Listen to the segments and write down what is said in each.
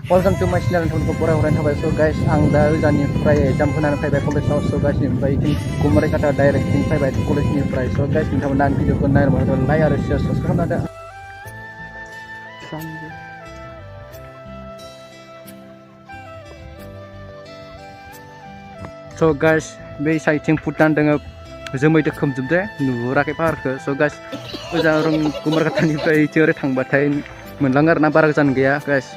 Welcome to my channel नोंथांखौ बरायहरनाय थाबाय स' गाइस आं दा ओजानिफ्राय एग्जाम होनानै फैबाय कलेजाव स' गाइसनिफ्राय कुमारिकाटा डाइरेक्टथिं फैबाय कलेजनिफ्राय स' गाइस नोंथांमोना आंनि भिडिअखौ नायनो लाइक आरो शेयार साबस्क्राइब खालामना स' गाइस बे साइडथिं भुटान दङ जोमैदो खोबजोबदो नुहुराखै पाहारखौ स' गाइस ओजा कुमारिकाटानिफ्राय इथिं ओरै थांबाथाय मोनलाङो आरोना बारा गोजान गैया गाइस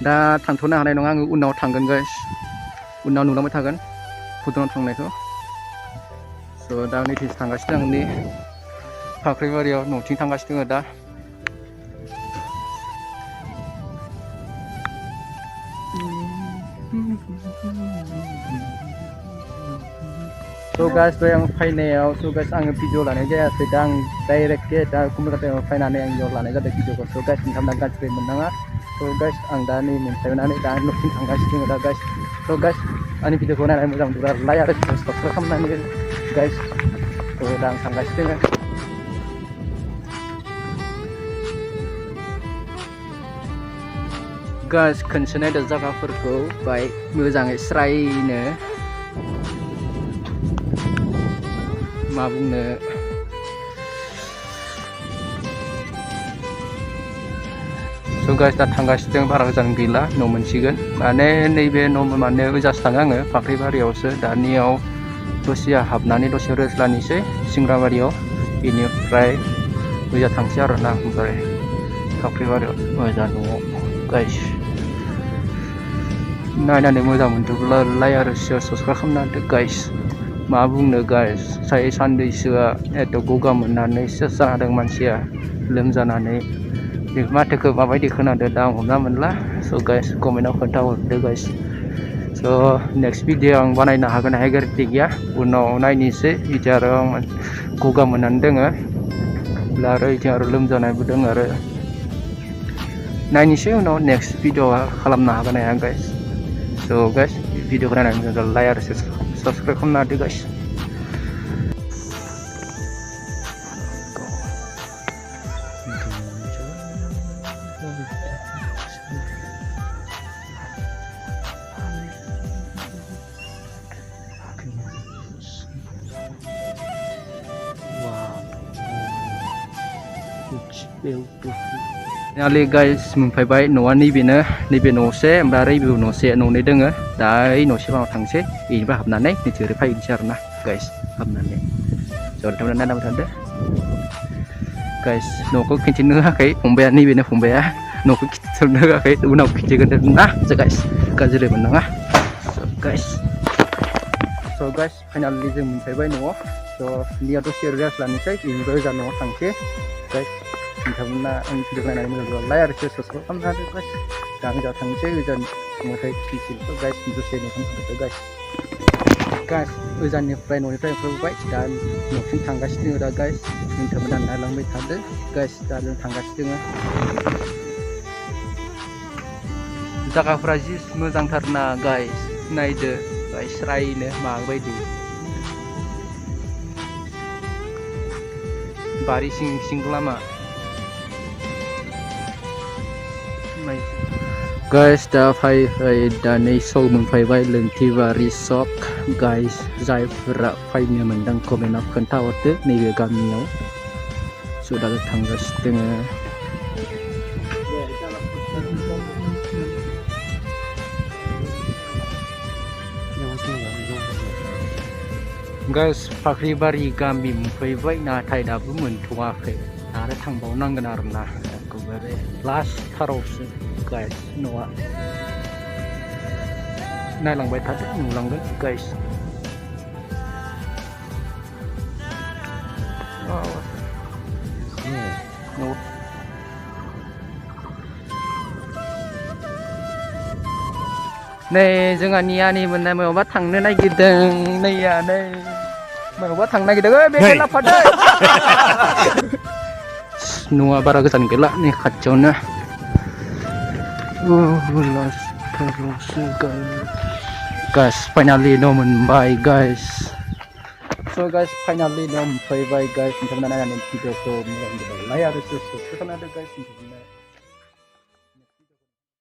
दा थांथ'नो हानाय नङा आङो उनाव थांगोन गाइस उनाव नुलांबाय थागोन भुटानाव थांनायखौ स' दा नैथिं थांगासिनो आं नै फाख्रिबारियाव न'थिं थांगासिनो दङ दा स' गाइस दहाय आं फैनायाव स' गाइस आङो भिडिअ लानाय जायासै दा आं डाइरेक्टलि दा कुमारिकाटायाव फैनानै आं बेयाव लानाय जादों भिडिअखौ स' गाइस नोंथांमोना गाज्रि मोननाङा स' गाइस आं दा नै मोनफैनानै दा न'थिं थांगासिनो दङ दा गाइस स' गाइस आंनि भिडिअखौ नायनानै मोजां मोनोब्ला लाइक आरो साबस्क्राइब खालामनानै गाइस स' दा आं थांगासिनो दङ गाइस खनसे नायदो जायगाफोरखौ बाय मोजाङै स्रायनो मा बुंनो स' गाइस दा थांगासिनो बारा गोजान गैला न' मोनसिगोन माने नैबे न' माने ओजासो थाङो आङो फाख्रिबारियावसो दानियाव दसे हाबनानै दसे रेस्ट लानोसै सिंग्राबारियाव बेनिफ्राय ओजा थांसै आरोना ओमफ्राय फाख्रिबारियाव ओजा न'आव गाइस नायनानै मोजां मोनदोंब्ला लाइक आरो शेयार साबस्क्राइब खालामना होदो गाइस मा बुंनो गाइस साननैसोआ एथ' गगा मोननानै सेस जादों मानसिया लोमजानानै बे माथोखौ माबायदि खोनादों दा आं हमना मोनला स' गाइस कमेन्टआव खोन्थाहरदो गाइस स' नेक्स्ट भिडिअ आं बानायनो हागोन हाया गेरेन्टि गैया उनाव नायनोसै बिदि आरो आं गगा मोननानै दोङो आरो बिदि आरो लोमजानायबो दङ आरो नायनोसै उनाव नेक्स्ट भिडिअ खालामनो हागोन हाया गाइस स' गाइस भिडिअखौ नायनानै मोजां लाइक आरो साबस्क्राइब खालामना होदो गाइस Finally guys मोनफैबाय न'आ नैबे न'से ओमफ्राय आरो बेबो न'से न'नै दोङो दा ओइ न'सेबाव थांसै बेनिफ्राय हाबनानै नैथिं ओरै फैनोसै आरोना गाइस हाबनानै ज' नोंथांमोना नायनांबाय थादो गाइस न'खौ खिन्थिनो होआखै फंबाया नैबेनो फंबाया न'खौ खिन्थिनो होआखै उनाव खिन्थिगोन ना गाइस गाज्रि मोननाङा स' गाइस फाइनालि जों मोनफैबाय न'आव स' निया दसे रेस्ट लानोसै बेनिफ्राय ओजा न'आव थांसै गाइस नोंथांमोना आंनि भिडिअ नायनानै मोजां मोनोब्ला लाइक आरो शेयार साबस्क्राइब खालामना होदो गाइस दा आं जा थांसै ओजान मेथाइ खिसिलखौ गाइस दसे नेखां थांदो गाइस ओजाननिफ्राय न'निफ्राय ओंखारबोबाय दा न'थिं थांगासिनो दङ दा गाइस नोंथांमोना नायलांबाय थादो गाइस दा जों थांगासिनो दङ जायगाफोरा जि मोजांथारना गाइस नायदो गाइस स्रायनो माबायदि बारि सिं सिं लामा गाइस दा दा नै सक मोनफैबाय लोंथिबारि सक गाइस जायफोरा फैनो मोनदों कमेन्टआव खोन्थाहरदो नैबे गामियाव स' दा थांगासिनो दङ गाइस फाख्रिबारि गामि मोनफैबाय नाथाय दाबो मोनथ'वाखै आरो थांबावनांगोन आरोना एखदमबारे लास्टथारावसो गाइस न'आ नायलांबाय थादो नुलांगोन गाइस नै जोंहानि आनै मोननाय माबा थांनो नागिरदों नैया नै माबा थांनो नागिरदों बे लाफादो न'आ बारा गोजान गैला नै खाथियावनो गाइस फाइनालि न' मोनबाय गाइस स' गाइस फाइनालि न' मोनफैबाय गाइस नोंथांमोना नायनानै भिडिअखौ मोजां मोनोब्ला लाइक आरो साबस्क्राइब खालामना होदो गाइस।